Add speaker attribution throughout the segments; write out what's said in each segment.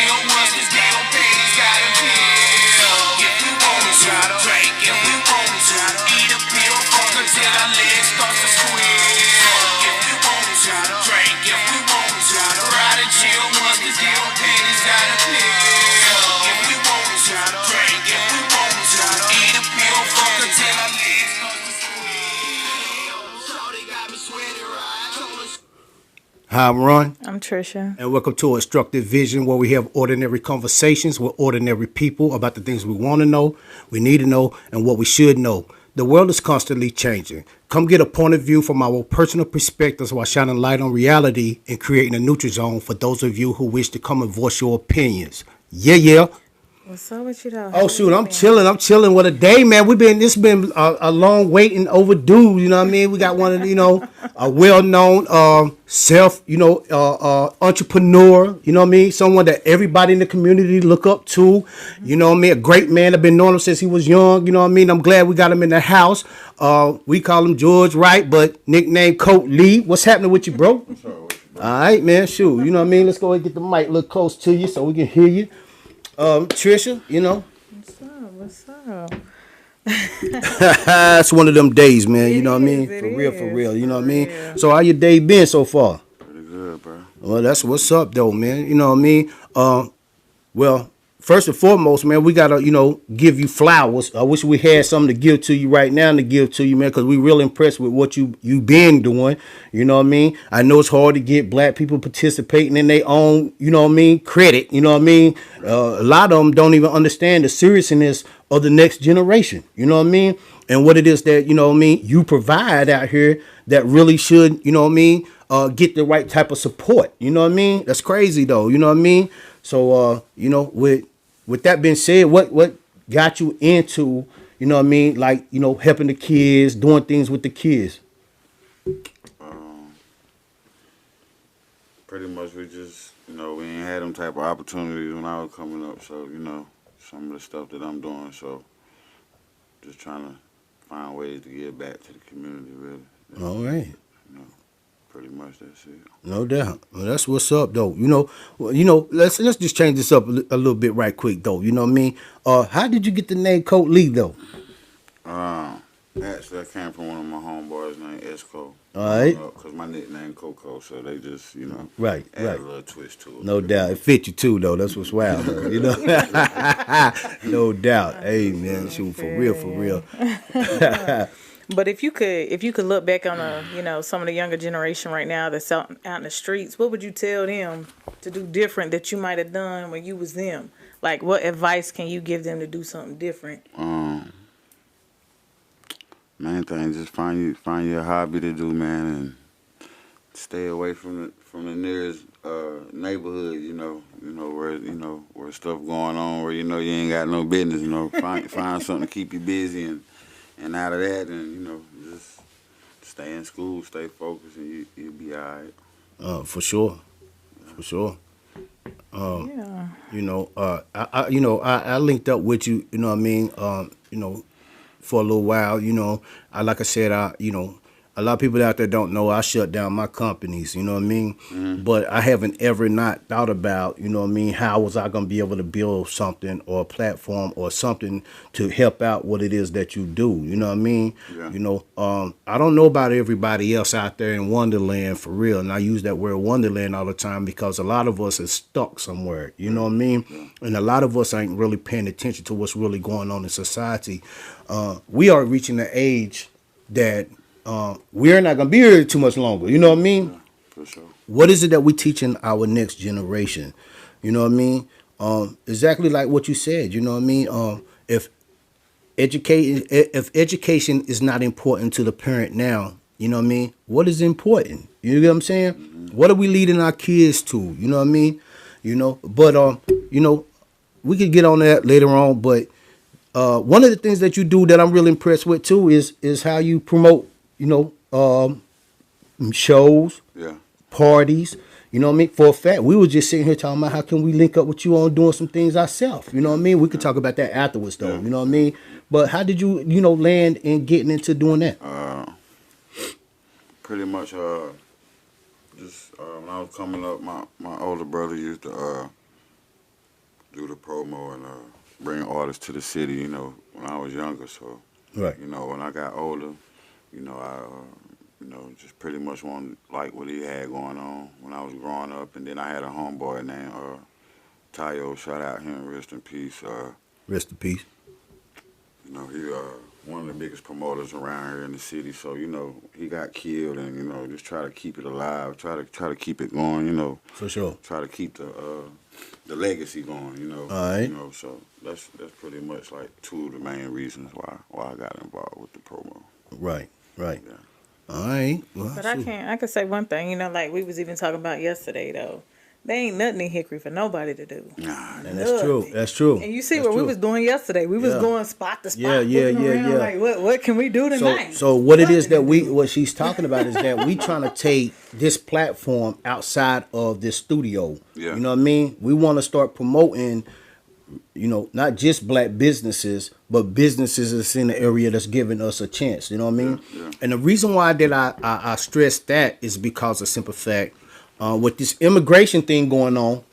Speaker 1: chill once the damn pennies got a pill. If we want to drink, if we want to eat a pill, fuck until our legs start to squeal. If we want to drink, if we want to ride and chill once the damn pennies got a pill. If we want to drink, if we want to eat a pill, fuck until our legs start to squeal. Shorty got me sweaty right.
Speaker 2: Hi, I'm Ron.
Speaker 3: I'm Trisha.
Speaker 2: And welcome to Instructive Vision, where we have ordinary conversations with ordinary people about the things we want to know, we need to know, and what we should know. The world is constantly changing. Come get a point of view from our personal perspectives while shining light on reality and creating a neutral zone for those of you who wish to come and voice your opinions. Yeah.
Speaker 3: What's up with you though?
Speaker 2: Oh shoot, I'm chilling with a day, man. It's been a long wait and overdue. You know what I mean? We got one of a well-known entrepreneur. You know what I mean? Someone that everybody in the community look up to. You know what I mean? A great man. I've been knowing him since he was young. You know what I mean? I'm glad we got him in the house. We call him George Wright, but nickname Coach Lee. What's happening with you, bro?
Speaker 4: What's up with you, bro?
Speaker 2: All right, man. Shoot, you know what I mean? Let's go ahead and get the mic a little close to you so we can hear you. Trisha,
Speaker 3: What's up?
Speaker 2: It's one of them days, man. You know what I mean? For real. You know what I mean? So how your day been so far?
Speaker 4: Pretty good, bro.
Speaker 2: Well, that's what's up, though, man. You know what I mean? Well, first and foremost, man, we gotta, give you flowers. I wish we had something to give to you right now to give to you, man, because we real impressed with what you been doing. You know what I mean? I know it's hard to get black people participating in their own, credit. You know what I mean? A lot of them don't even understand the seriousness of the next generation. You know what I mean? And what it is that, you provide out here that really should, get the right type of support. You know what I mean? That's crazy, though. You know what I mean? So, with that being said, what got you into, helping the kids, doing things with the kids?
Speaker 4: Pretty much we just, we ain't had them type of opportunities when I was coming up. So, some of the stuff that I'm doing. So, just trying to find ways to give back to the community, really.
Speaker 2: All right.
Speaker 4: Pretty much that's it.
Speaker 2: No doubt. Well, that's what's up, though. Let's just change this up a little bit right quick, though. You know what I mean? How did you get the name Coach Lee, though?
Speaker 4: Actually, I came from one of my homeboys named Esco.
Speaker 2: All right.
Speaker 4: Because my nickname Coco, so they just,
Speaker 2: right.
Speaker 4: add a little twist to it.
Speaker 2: No doubt. It fit you, too, though. That's what's wild, though. No doubt. Hey, man, shoot, for real.
Speaker 3: But if you could look back on some of the younger generation right now that's out in the streets, what would you tell them to do different that you might have done when you was them? Like, what advice can you give them to do something different?
Speaker 4: Main thing, just find your hobby to do, man, and stay away from the nearest neighborhood. Where stuff going on, where you ain't got no business. Find something to keep you busy and out of that, and just stay in school, stay focused, and you'll be all right.
Speaker 2: For sure.
Speaker 3: Yeah.
Speaker 2: I linked up with you. You know what I mean? For a little while. Like I said, a lot of people out there don't know I shut down my companies, you know what I mean?
Speaker 4: Mm-hmm.
Speaker 2: But I haven't ever not thought about, how was I going to be able to build something or a platform or something to help out what it is that you do, you know what I mean?
Speaker 4: Yeah.
Speaker 2: I don't know about everybody else out there in Wonderland for real. And I use that word Wonderland all the time because a lot of us is stuck somewhere, you know what I mean? Yeah. And a lot of us ain't really paying attention to what's really going on in society. We are reaching the age that we're not going to be here too much longer. You know what I mean?
Speaker 4: Yeah, for sure.
Speaker 2: What is it that we're teaching our next generation? You know what I mean? Exactly like what you said. You know what I mean? If education is not important to the parent now, you know what I mean? What is important? You know what I'm saying? Mm-hmm. What are we leading our kids to? You know what I mean? But we could get on that later on. But one of the things that you do that I'm really impressed with too is how you promote, shows, parties. You know what I mean? For a fact, we were just sitting here talking about how can we link up with you on doing some things ourselves. You know what I mean? We could talk about that afterwards, though. You know what I mean? But how did you, land in getting into doing that?
Speaker 4: Pretty much, just when I was coming up, my older brother used to do the promo and bring artists to the city. You know, when I was younger. So,
Speaker 2: Right.
Speaker 4: you know, when I got older, you know, just pretty much wanted like what he had going on when I was growing up. And then I had a homeboy named Tayo. Shout out him, rest in peace.
Speaker 2: Rest in peace.
Speaker 4: You know, he one of the biggest promoters around here in the city. So, you know, he got killed, and you know, just try to keep it alive, try to keep it going. You know,
Speaker 2: For sure.
Speaker 4: try to keep the legacy going. You know,
Speaker 2: All right.
Speaker 4: You know, so that's pretty much like two of the main reasons why I got involved with the promo.
Speaker 2: Right. Right.
Speaker 4: Yeah.
Speaker 2: All right. Well,
Speaker 3: But I can say one thing, you know, like we was even talking about yesterday though. There ain't nothing in Hickory for nobody to do.
Speaker 4: Nah,
Speaker 2: And that's true. That's true.
Speaker 3: And you see
Speaker 2: That's
Speaker 3: what we
Speaker 2: true.
Speaker 3: was doing yesterday. We was
Speaker 2: Yeah.
Speaker 3: going spot to spot.
Speaker 2: Yeah,
Speaker 3: looking around Like, what can we do tonight?
Speaker 2: So what it is that what she's talking about is that we trying to take this platform outside of this studio.
Speaker 4: Yeah.
Speaker 2: You know what I mean? We want to start promoting, you know, not just black businesses, but businesses that's in the area that's giving us a chance. You know what I mean?
Speaker 4: Yeah.
Speaker 2: And the reason why that I stress that is because of simple fact, with this immigration thing going on,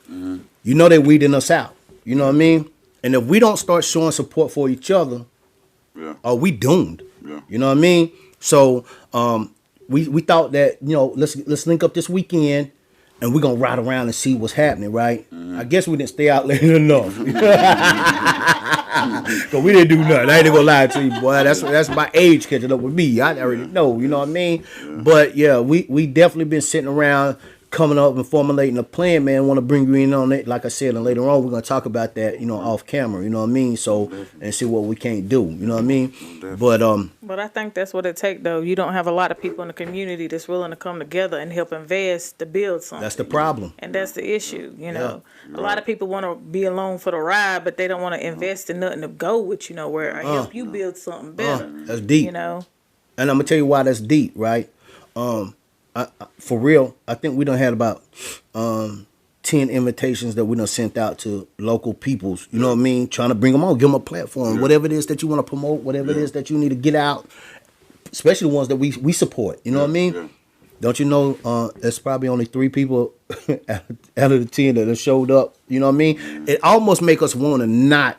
Speaker 2: you know they're weeding us out. You know what I mean? And if we don't start showing support for each other,
Speaker 4: yeah,
Speaker 2: are we doomed?
Speaker 4: Yeah.
Speaker 2: You know what I mean? So we thought that, you know, let's link up this weekend and we're gonna ride around and see what's happening, right? I guess we didn't stay out late enough. Cause we didn't do nothing. I ain't gonna lie to you, boy. That's my age catching up with me. I already know, you know what I mean? But yeah, we definitely been sitting around coming up and formulating a plan, man. Want to bring you in on it, like I said, and later on we're gonna talk about that, you know, off camera. You know what I mean? So and see what we can't do. You know what I mean?
Speaker 3: But I think that's what it takes, though. You don't have a lot of people in the community that's willing to come together and help invest to build something.
Speaker 2: That's the problem.
Speaker 3: And that's the issue, you know. A lot of people want to be along for the ride, but they don't want to invest in nothing to go with, you know, where I help you build something better.
Speaker 2: That's deep.
Speaker 3: You know.
Speaker 2: And I'm gonna tell you why that's deep, right? For real, I think we done had about 10 invitations that we done sent out to local peoples. You know what I mean? Trying to bring them on, give them a platform, whatever it is that you want to promote, whatever it is that you need to get out, especially the ones that we support. You know what I mean?
Speaker 4: Yeah.
Speaker 2: Don't you know? There's probably only 3 people out of the 10 that have showed up. You know what I mean? It almost make us want to not.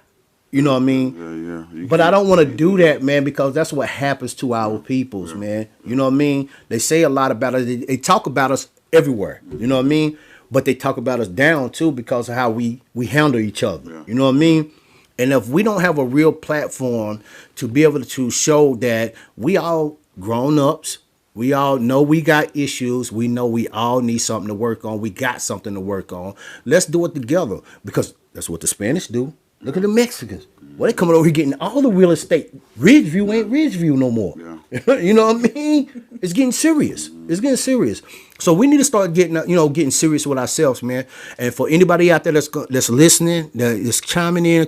Speaker 2: You know what I mean?
Speaker 4: Yeah.
Speaker 2: But I don't want to do that, man, because that's what happens to our peoples, man. You know what I mean? They say a lot about us. They talk about us everywhere. You know what I mean? But they talk about us down, too, because of how we handle each other.
Speaker 4: Yeah.
Speaker 2: You know what I mean? And if we don't have a real platform to be able to show that we all grown-ups, we all know we got issues. We know we all need something to work on. We got something to work on. Let's do it together, because that's what the Spanish do. Look at the Mexicans. Well, they coming over here getting all the real estate. Ridgeview ain't Ridgeview no more.
Speaker 4: Yeah.
Speaker 2: You know what I mean? It's getting serious. It's getting serious. So we need to start getting serious with ourselves, man. And for anybody out there that's listening, that's chiming in,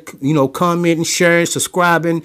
Speaker 2: commenting, sharing, subscribing,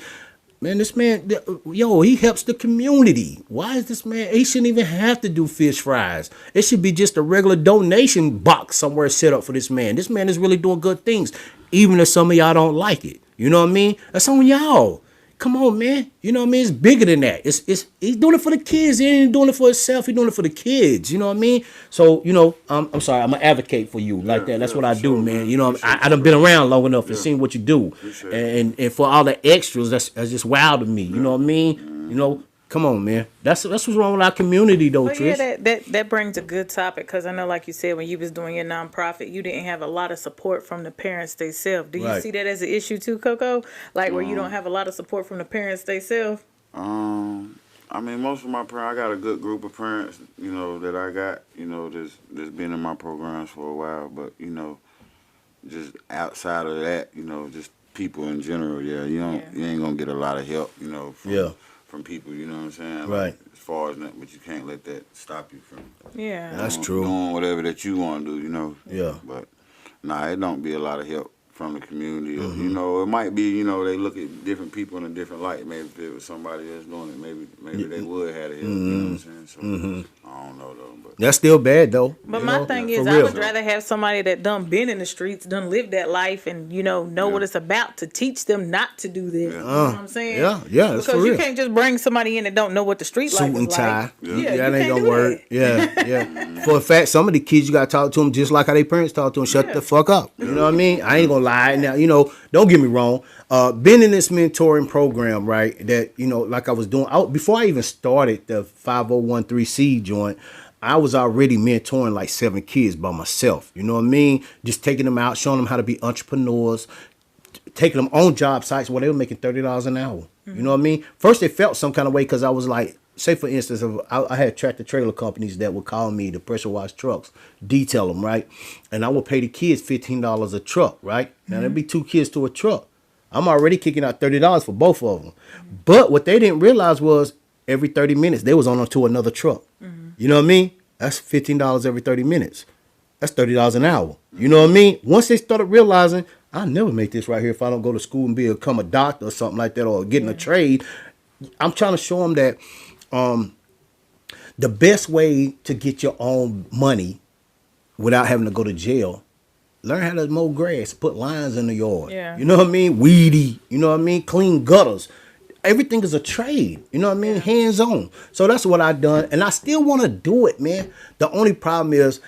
Speaker 2: man, this man, he helps the community. Why is this man? He shouldn't even have to do fish fries. It should be just a regular donation box somewhere set up for this man. This man is really doing good things, even if some of y'all don't like it. You know what I mean? That's on y'all. Come on, man. You know what I mean? It's bigger than that. He's doing it for the kids. He ain't doing it for himself. He's doing it for the kids. You know what I mean? So, I'm sorry. I'm an advocate for you like that. That's what I do, man. You know, I done been around long enough and seen what you do. And for all the extras, that's just wild to me. You know what I mean? You know, come on, man. That's what's wrong with our community, though,
Speaker 3: But
Speaker 2: Trish.
Speaker 3: yeah, that brings a good topic, because I know, like you said, when you was doing your nonprofit, you didn't have a lot of support from the parents themselves. Do you
Speaker 2: Right.
Speaker 3: see that as an issue too, Coco? Like where you don't have a lot of support from the parents themselves?
Speaker 4: I mean, most of my parents, I got a good group of parents, that I got, that's been in my programs for a while. But, just outside of that, just people in general, you ain't gonna get a lot of help, from people, you know what I'm saying?
Speaker 2: Right.
Speaker 4: Like, as far as that, but you can't let that stop you from
Speaker 3: Yeah.
Speaker 2: That's true.
Speaker 4: doing whatever that you want to do,
Speaker 2: Yeah.
Speaker 4: But, it don't be a lot of help from the community.
Speaker 2: Mm-hmm.
Speaker 4: It might be, they look at different people in a different light. Maybe if it was somebody else doing it, maybe they would have to help, you know what I'm saying? So, I don't know though, but
Speaker 2: That's still bad though.
Speaker 3: But
Speaker 2: you
Speaker 3: my
Speaker 2: know,
Speaker 3: thing
Speaker 2: for
Speaker 3: is, I
Speaker 2: real.
Speaker 3: would rather have somebody that done been in the streets, done lived that life, and know what it's about to teach them not to do this. You know what I'm saying?
Speaker 2: Yeah, that's
Speaker 3: Because
Speaker 2: for
Speaker 3: you
Speaker 2: real.
Speaker 3: can't just bring somebody in that don't know what the street life
Speaker 2: Suit
Speaker 3: is
Speaker 2: and tie.
Speaker 3: like.
Speaker 4: Yeah.
Speaker 3: Yeah,
Speaker 2: that
Speaker 3: you
Speaker 2: ain't
Speaker 3: can't
Speaker 2: gonna
Speaker 3: do
Speaker 2: work.
Speaker 3: that.
Speaker 2: Yeah. For a fact, some of the kids you gotta talk to them just like how their parents talk to them. Shut
Speaker 3: Yeah.
Speaker 2: the fuck up. You know what I mean? I ain't gonna lie. Now, don't get me wrong. Been in this mentoring program, right? That like I was doing before I even started the 5013C joint. I was already mentoring like 7 kids by myself. You know what I mean? Just taking them out, showing them how to be entrepreneurs, taking them on job sites where they were making $30 an hour. You know what I mean? First, they felt some kind of way because I was like, say for instance, I had tractor trailer companies that would call me to pressure wash trucks, detail them, right? And I would pay the kids $15 a truck, right? Now there'd be 2 kids to a truck. I'm already kicking out $30 for both of them. But what they didn't realize was every 30 minutes they was on to another truck. You know what I mean? That's $15 every 30 minutes. That's $30 an hour. You know what I mean? Once they started realizing, I'll never make this right here if I don't go to school and become a doctor or something like that or getting a trade. I'm trying to show them that the best way to get your own money without having to go to jail, learn how to mow grass, put lines in the yard.
Speaker 3: Yeah.
Speaker 2: You know what I mean? Weedy. You know what I mean? Clean gutters. Everything is a trade. You know what I mean? Hands on. So that's what I done. And I still want to do it, man. The only problem is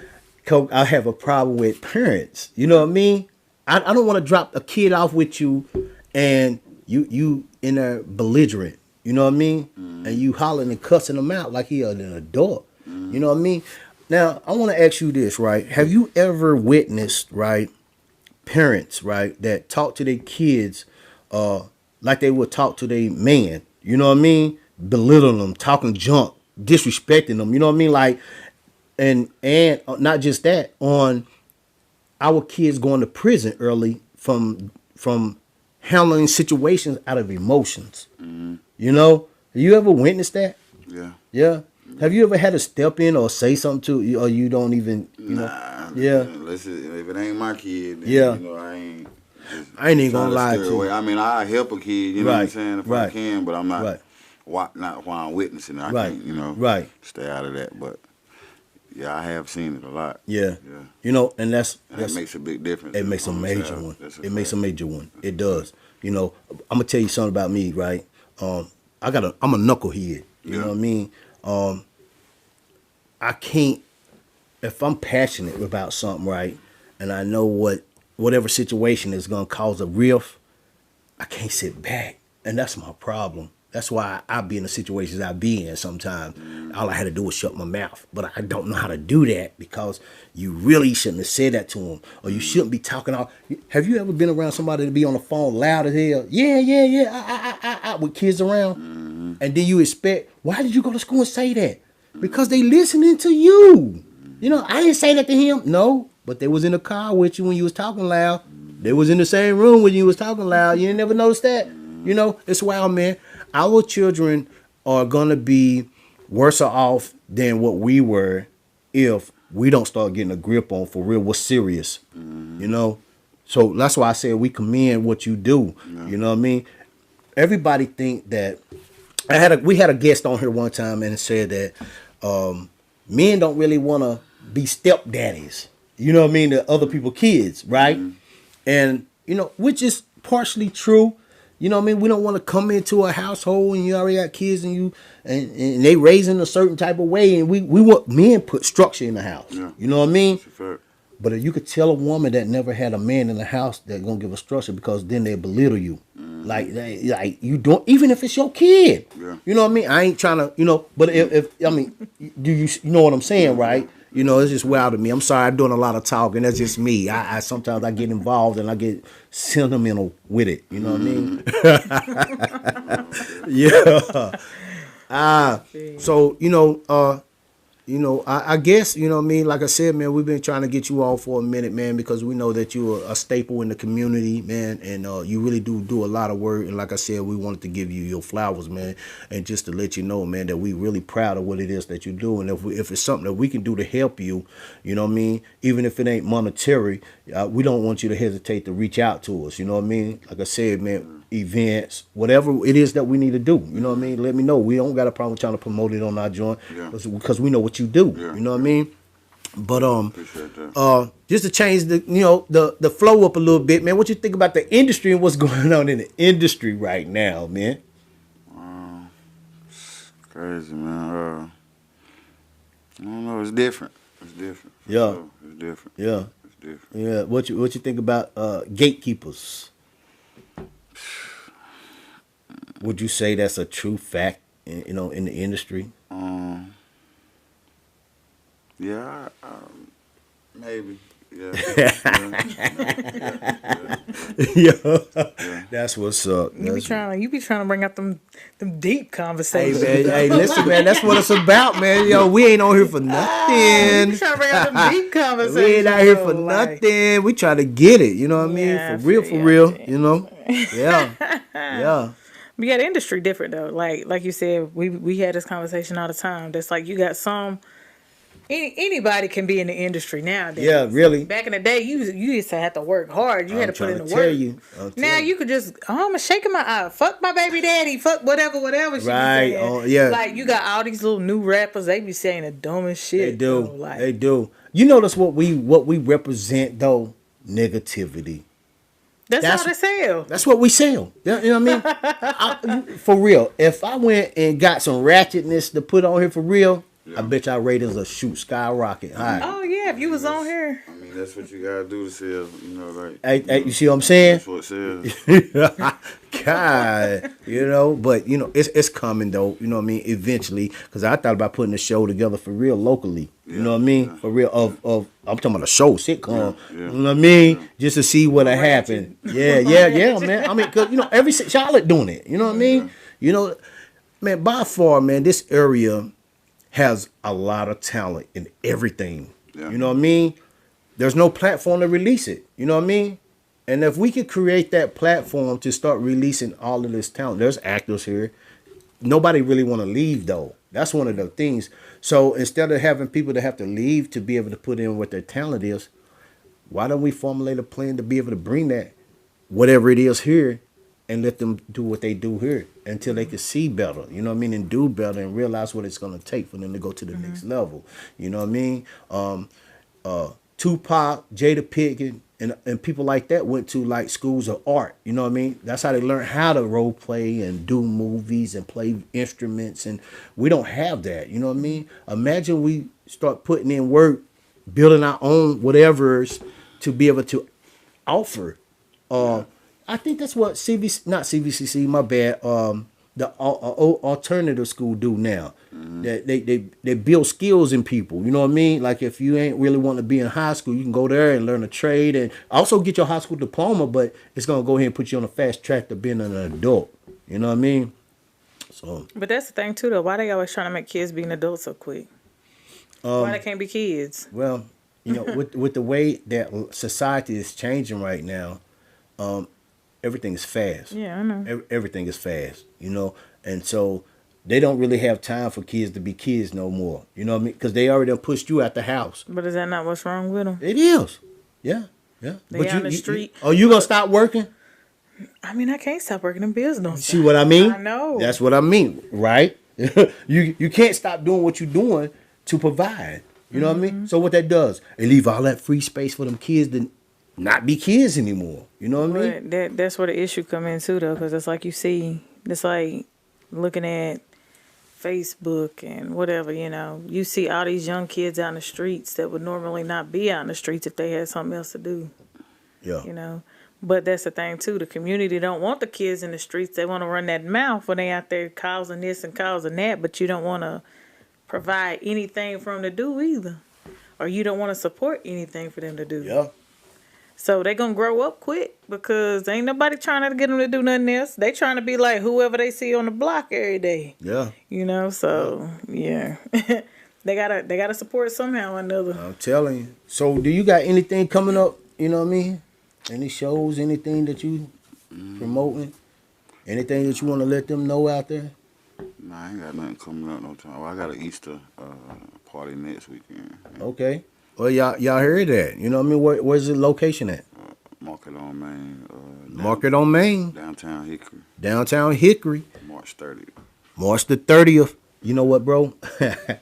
Speaker 2: I have a problem with parents. You know what I mean? I don't want to drop a kid off with you and you in there belligerent. You know what I mean? And you hollering and cussing them out like he an adult. You know what I mean? Now, I want to ask you this, right? Have you ever witnessed, right, parents, right, that talk to their kids like they would talk to their man? You know what I mean? Belittling them, talking junk, disrespecting them. You know what I mean? Like, and not just that, on our kids going to prison early from handling situations out of emotions. You know? Have you ever witnessed that?
Speaker 4: yeah.
Speaker 2: Yeah. Have you ever had to step in or say something to you, or you don't even,
Speaker 4: Nah,
Speaker 2: Yeah.
Speaker 4: Unless if it ain't my kid, then,
Speaker 2: Yeah.
Speaker 4: I ain't.
Speaker 2: I ain't even
Speaker 4: trying
Speaker 2: gonna lie
Speaker 4: steer
Speaker 2: to
Speaker 4: away.
Speaker 2: you.
Speaker 4: I mean, I help a kid, you know what I'm
Speaker 2: Right,
Speaker 4: saying, if
Speaker 2: right,
Speaker 4: I can, but I'm not.
Speaker 2: right.
Speaker 4: Not while I'm witnessing it. I
Speaker 2: Right,
Speaker 4: can't,
Speaker 2: right.
Speaker 4: stay out of that. But yeah, I have seen it a lot.
Speaker 2: Yeah.
Speaker 4: Yeah.
Speaker 2: And that's
Speaker 4: And that makes a big difference.
Speaker 2: it makes a
Speaker 4: on the
Speaker 2: major
Speaker 4: child.
Speaker 2: one.
Speaker 4: That's
Speaker 2: It makes a
Speaker 4: fact.
Speaker 2: major one. It does. I'm gonna tell you something about me, right? I'm a knucklehead. You know what I mean? I can't, if I'm passionate about something, right, and I know whatever situation is gonna cause a rift, I can't sit back, and that's my problem. That's why I be in the situations I be in sometimes. All I had to do was shut my mouth. But I don't know how to do that because you really shouldn't have said that to them. Or you shouldn't be talking all. Have you ever been around somebody to be on the phone loud as hell? Yeah, with kids around. And then you expect, why did you go to school and say that? Because they listening to you. I didn't say that to him. No, but they was in the car with you when you was talking loud. They was in the same room when you was talking loud. You ain't never noticed that? It's wild, man. Our children are going to be worse off than what we were if we don't start getting a grip on for real what's serious. So that's why I said we commend what you do. You know what I mean? Everybody think that we had a guest on here one time and said that men don't really want to be stepdaddies. You know what I mean? To other people's kids, right? And which is partially true. You know what I mean? We don't want to come into a household and you already got kids and they raising a certain type of way, and we want men put structure in the house.
Speaker 4: Yeah.
Speaker 2: You know what I mean?
Speaker 4: It's a fact.
Speaker 2: But if you could tell a woman that never had a man in the house that gonna give a structure, because then they belittle you, like you don't, even if it's your kid.
Speaker 4: Yeah.
Speaker 2: You know what I mean? I ain't trying to, but if I mean, do you know what I'm saying, right? It's just wild to me. I'm sorry, I'm doing a lot of talking. That's just me. I sometimes I get involved and I get sentimental with it. You know what I mean? Yeah. So I guess, what I mean, like I said, man, we've been trying to get you all for a minute, man, because we know that you're a staple in the community, man, and you really do a lot of work. And like I said, we wanted to give you your flowers, man, and just to let you know, man, that we really proud of what it is that you do. And if it's something that we can do to help you, you know what I mean, even if it ain't monetary, we don't want you to hesitate to reach out to us. You know what I mean? Like I said, man, events, whatever it is that we need to do. You know what I mean? Let me know. We don't got a problem trying to promote it on our joint
Speaker 4: Yeah.
Speaker 2: because we know what you do.
Speaker 4: Yeah.
Speaker 2: You know what I mean? But
Speaker 4: Appreciate that.
Speaker 2: just to change the flow up a little bit, man. What you think about the industry and what's going on in the industry right now, man?
Speaker 4: Crazy, man. I don't know. It's different. It's different. For
Speaker 2: Yeah.
Speaker 4: sure. It's different.
Speaker 2: Yeah,
Speaker 4: It's different.
Speaker 2: yeah. What you think about gatekeepers? Would you say that's a true fact, in the industry?
Speaker 4: Yeah. Maybe. Yeah.
Speaker 2: Yeah, that's what's up.
Speaker 3: You be trying to bring out them deep
Speaker 2: Hey
Speaker 3: conversations.
Speaker 2: man, hey, listen, man. That's what it's about, man. Yo, we ain't on here for
Speaker 3: You
Speaker 2: nothing.
Speaker 3: be trying to bring out them deep conversations.
Speaker 2: We ain't out here for
Speaker 3: though, like-
Speaker 2: nothing. We try to get it. You know what I mean?
Speaker 3: Yeah,
Speaker 2: For real,
Speaker 3: I
Speaker 2: for
Speaker 3: feel
Speaker 2: real.
Speaker 3: you.
Speaker 2: You know? Yeah, yeah.
Speaker 3: But yeah, the industry different though. Like you said, we had this conversation all the time. That's like you got anybody can be in the industry nowadays.
Speaker 2: Yeah, really.
Speaker 3: Back in the day, you used to have to work hard. You had to put in the
Speaker 2: tell
Speaker 3: work.
Speaker 2: you. I'm
Speaker 3: Now
Speaker 2: telling
Speaker 3: you could just, I'm shaking my eye. Fuck my baby daddy. Fuck whatever she be
Speaker 2: Right,
Speaker 3: saying.
Speaker 2: yeah.
Speaker 3: Like you got all these little new rappers. They be saying the dumbest shit.
Speaker 2: They do.
Speaker 3: though, Like,
Speaker 2: They do. You notice what we represent though? Negativity.
Speaker 3: that's
Speaker 2: That's-
Speaker 3: how they sell.
Speaker 2: That's what we sell. You know what I mean? For real. If I went and got some ratchetness to put on here for real, I bet y'all ratings will shoot skyrocket high.
Speaker 3: Oh yeah, if you was on here.
Speaker 4: I mean, that's what you gotta do to sell. You know, like.
Speaker 2: Hey, you see what I'm saying?
Speaker 4: That's what sells.
Speaker 2: God, but it's coming though. You know what I mean? Eventually, because I thought about putting a show together for real locally. You know what I mean? For real, of I'm talking about a show sitcom.
Speaker 4: Yeah.
Speaker 2: You know what I mean? Just to see what'll happen. Yeah, man. I mean, cause every Charlotte doing it. You know what I mean? Man, by far, man, this area has a lot of talent in everything.
Speaker 4: Yeah.
Speaker 2: You know what I mean? There's no platform to release it. You know what I mean? And if we could create that platform to start releasing all of this talent, there's actors here. Nobody really want to leave though. That's one of the things. So instead of having people that have to leave to be able to put in what their talent is, why don't we formulate a plan to be able to bring that, whatever it is here, and let them do what they do here until they can see better, you know what I mean, and do better and realize what it's going to take for them to go to the next level. You know what I mean? Tupac, Jada Pinkett, and people like that went to like schools of art. You know what I mean? That's how they learned how to role play and do movies and play instruments. And we don't have that. You know what I mean? Imagine we start putting in work, building our own whatevers to be able to offer. I think that's what not CVCC, my bad. The alternative school do now. That they build skills in people. You know what I mean? Like if you ain't really want to be in high school, you can go there and learn a trade and also get your high school diploma. But it's gonna go ahead and put you on a fast track to being an adult. You know what I mean? So.
Speaker 3: But that's the thing too, though. Why they always trying to make kids being adults so quick? Why they can't be kids?
Speaker 2: Well, with the way that society is changing right now, everything is fast.
Speaker 3: Yeah, I know.
Speaker 2: Everything is fast, and so they don't really have time for kids to be kids no more. You know what I mean? Because they already done pushed you out the house.
Speaker 3: But is that not what's wrong with them?
Speaker 2: It is. Yeah.
Speaker 3: They out in the street.
Speaker 2: Are you gonna stop working?
Speaker 3: I mean, I can't stop working in business.
Speaker 2: See what I mean?
Speaker 3: I know.
Speaker 2: That's what I mean, right? you can't stop doing what you're doing to provide. You know what I mean? So what that does, it leave all that free space for them kids to not be kids anymore. You know what I mean?
Speaker 3: But that's where the issue come in too, though, because it's like you see, it's like looking at Facebook and whatever, you see all these young kids out in the streets that would normally not be out in the streets if they had something else to do,
Speaker 2: Yeah.
Speaker 3: But that's the thing too, the community don't want the kids in the streets. They want to run that mouth when they out there causing this and causing that, but you don't want to provide anything for them to do either, or you don't want to support anything for them to do.
Speaker 2: Yeah.
Speaker 3: So they gonna grow up quick because ain't nobody trying to get them to do nothing else. They trying to be like whoever they see on the block every day.
Speaker 2: Yeah.
Speaker 3: So yeah, they gotta support somehow or another.
Speaker 2: I'm telling you. So do you got anything coming up? You know what I mean? Any shows? Anything that you promoting? Anything that you want to let them know out there?
Speaker 4: Nah, I ain't got nothing coming up no time. Well, I got an Easter party next weekend.
Speaker 2: Okay. Well, y'all heard that. You know what I mean? Where's the location at?
Speaker 4: Market on Main,
Speaker 2: Market on Main,
Speaker 4: Downtown Hickory,
Speaker 2: downtown Hickory,
Speaker 4: March 30th.
Speaker 2: March the 30th. You know what, bro?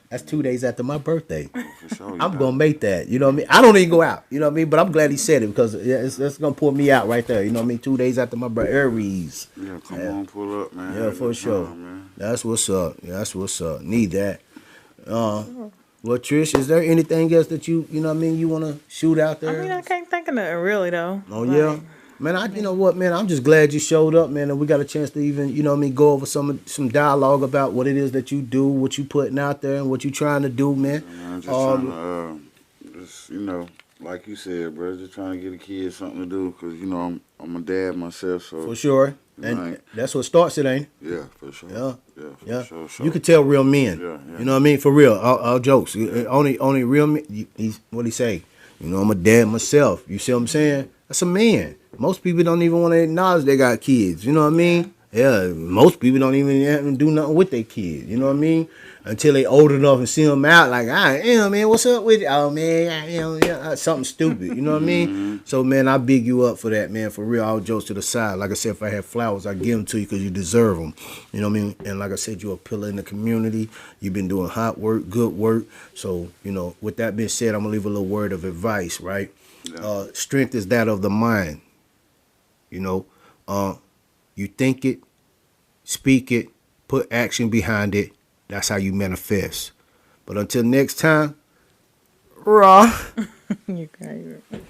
Speaker 2: That's 2 days after my birthday.
Speaker 4: For sure.
Speaker 2: I'm gonna make that. You know what I mean? I don't even go out. You know what I mean? But I'm glad he said it because it's gonna pull me out right there. You know what I mean? 2 days after my birthday, Aries.
Speaker 4: Yeah, come on, pull up, man.
Speaker 2: Yeah, for
Speaker 4: Good
Speaker 2: sure.
Speaker 4: time, man.
Speaker 2: That's what's up. That's what's up. Need that. Well, Trish, is there anything else that you know what I mean, you want to shoot out
Speaker 3: I
Speaker 2: there?
Speaker 3: mean, I can't think of nothing really though.
Speaker 2: Oh yeah, man. You know what, man? I'm just glad you showed up, man, and we got a chance to even, you know what I mean, go over some dialogue about what it is that you do, what you putting out there, and what you trying to do, man.
Speaker 4: I'm just trying to, just, you know, like you said, bro, just trying to get the kids something to do, because, you know, I'm a dad myself, so.
Speaker 2: For sure, and
Speaker 4: Right.
Speaker 2: that's what starts it, ain't it?
Speaker 4: Yeah, for sure.
Speaker 2: Yeah.
Speaker 4: Yeah, for
Speaker 2: Yeah,
Speaker 4: sure.
Speaker 2: you could tell real men.
Speaker 4: Yeah, yeah.
Speaker 2: You know what I mean? For real, all jokes. Only real men. He's what he say. You know, I'm a dad myself. You see what I'm saying? That's a man. Most people don't even want to acknowledge they got kids. You know what I mean? Yeah, most people don't even do nothing with their kids. You know what I mean? Until they old enough and see them out like, man, what's up with you? Oh, man, something stupid. You know what I mean? So, man, I big you up for that, man. For real, all jokes to the side. Like I said, if I had flowers, I'd give them to you because you deserve them. You know what I mean? And like I said, you're a pillar in the community. You've been doing hot work, good work. So, you know, with that being said, I'm going to leave a little word of advice, right?
Speaker 4: Yeah.
Speaker 2: Strength is that of the mind. You know, you think it, speak it, put action behind it. That's how you manifest. But until next time, raw.
Speaker 3: You can't.